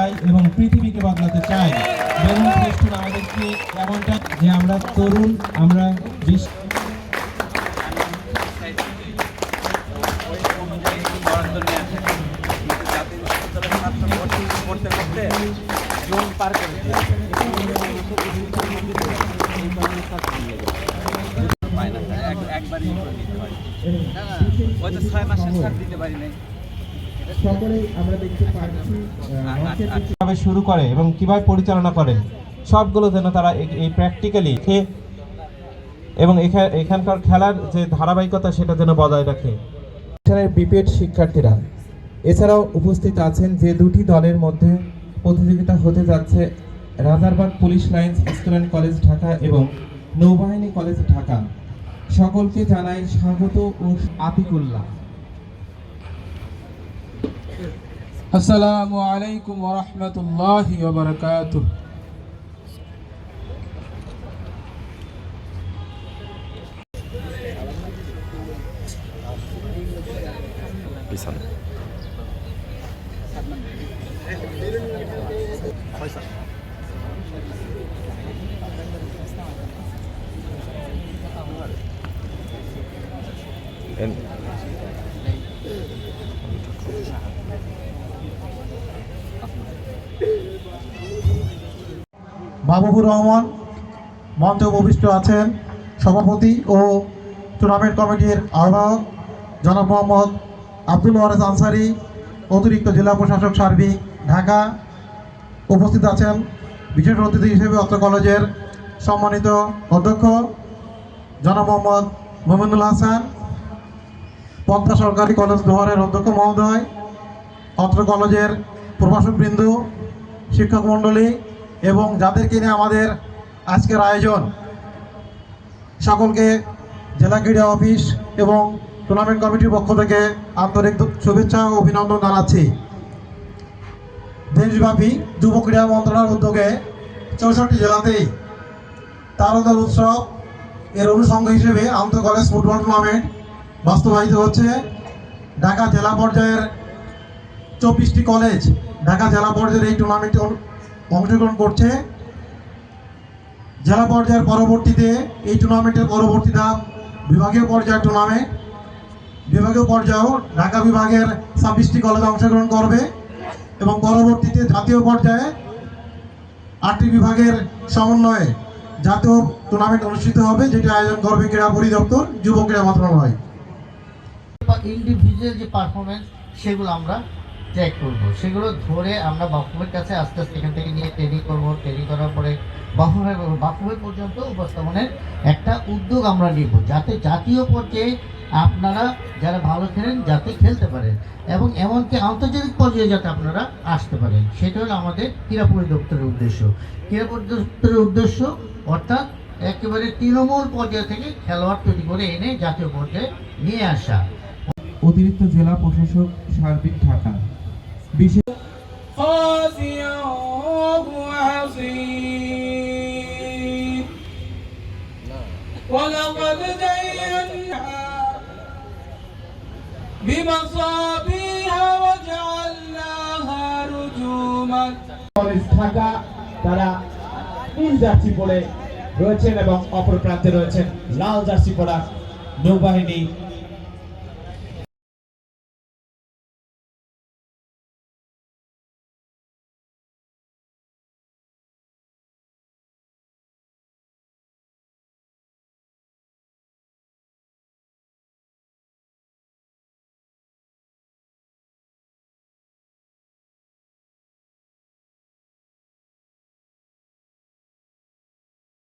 চাই এবং পৃথিবীকে বদলাতে চাই। বেলুন ফেস্টুন আমাদেরকে এমনটা যে আমরা তরুণ, আমরা বিশ্ব শুরু করে এবং কিভাবে পরিচালনা করে সবগুলো যেন তারা এই প্র্যাকটিক্যালি এবং এখানকার খেলার যে ধারাবাহিকতা সেটা যেন বজায় রাখে। বিপিএড শিক্ষার্থীরা এছাড়াও উপস্থিত আছেন যে দুটি দলের মধ্যে প্রতিযোগিতা হতে যাচ্ছে Rajarbagh police lines school and college Dhaka এবং নৌবাহিনী কলেজ ঢাকা। সকলকে জানাই স্বাগত ও আতিকুল্লাহ। আসসালামু আলাইকুম ওয়া রাহমাতুল্লাহি ওয়া বারাকাতুহু। মাহবুবুর রহমান মঞ্চে উপবিষ্ট আছেন সভাপতি ও টুর্নামেন্ট কমিটির আহ্বায়ক জনাব মোহাম্মদ আব্দুল ওয়ারেস আনসারি, অতিরিক্ত জেলা প্রশাসক সার্বিক ঢাকা। উপস্থিত আছেন বিশেষ অতিথি হিসেবে অত্র কলেজের সম্মানিত অধ্যক্ষ জনাব মোহাম্মদ মোমিনুল হাসান, পদ্মা সরকারি কলেজ দোহারের অধ্যক্ষ মহোদয়, অত্র কলেজের প্রভাষকবৃন্দ, শিক্ষক মণ্ডলী এবং যাদেরকে নিয়ে আমাদের আজকের আয়োজন, সকলকে জেলা ক্রীড়া অফিস এবং টুর্নামেন্ট কমিটির পক্ষ থেকে আন্তরিক শুভেচ্ছা ও অভিনন্দন জানাচ্ছি। দেশব্যাপী যুব ক্রীড়া মন্ত্রণালয়ের উদ্যোগে 64 জেলাতেই তারদল উৎসব এর অনুষঙ্গ হিসেবে আন্তঃ কলেজ ফুটবল টুর্নামেন্ট বাস্তবায়িত হচ্ছে। ঢাকা জেলা পর্যায়ের 24টি কলেজ ঢাকা জেলা পর্যায়ের এই টুর্নামেন্টে অংশগ্রহণ করছে। জেলা পর্যায়ের পরবর্তীতে এই টুর্নামেন্টের পরবর্তী ধাপ বিভাগীয় পর্যায়ের টুর্নামেন্ট। বিভাগীয় পর্যায়েও ঢাকা বিভাগের 26টি কলেজ অংশগ্রহণ করবে এবং পরবর্তীতে জাতীয় পর্যায়ে 8টি বিভাগের সমন্বয়ে জাতীয় টুর্নামেন্ট অনুষ্ঠিত হবে, যেটি আয়োজন করবে ক্রীড়া পরিদপ্তর, যুব ক্রীড়া মন্ত্রণালয়। ইন্ডিভিজুয়াল যে পারফরমেন্স সেগুলো আমরা ট্র্যাক করব, সেগুলো ধরে আমরা বাফুফের কাছে আস্তে আস্তে এখান থেকে নিয়ে ট্রেনিং করবো। ট্রেনিং করার পরে বাফুফে পর্যন্ত উপস্থাপনের একটা উদ্যোগ আমরা নিব, যাতে জাতীয় পর্যায়ে আপনারা যারা ভালো খেলেন যাতে খেলতে পারেন এবং এমনকি আন্তর্জাতিক পর্যায়ে যাতে আপনারা আসতে পারেন। সেটা হলো আমাদের ক্রীড়া পরিদপ্তরের উদ্দেশ্য। ক্রীড়া পরিদপ্তরের উদ্দেশ্য অর্থাৎ একেবারে তৃণমূল পর্যায় থেকে খেলোয়াড় তৈরি করে এনে জাতীয় পর্যায়ে নিয়ে আসা। অতিরিক্ত জেলা প্রশাসক সার্বিক ঢাকা। বিশেষ ولقد زينا بمصابيح وجعلناها رجوما। ঢাকা তারা নীল জার্সি পরে রয়েছেন এবং অপর প্রান্তে রয়েছেন লাল জার্সি পরা নৌবাহিনী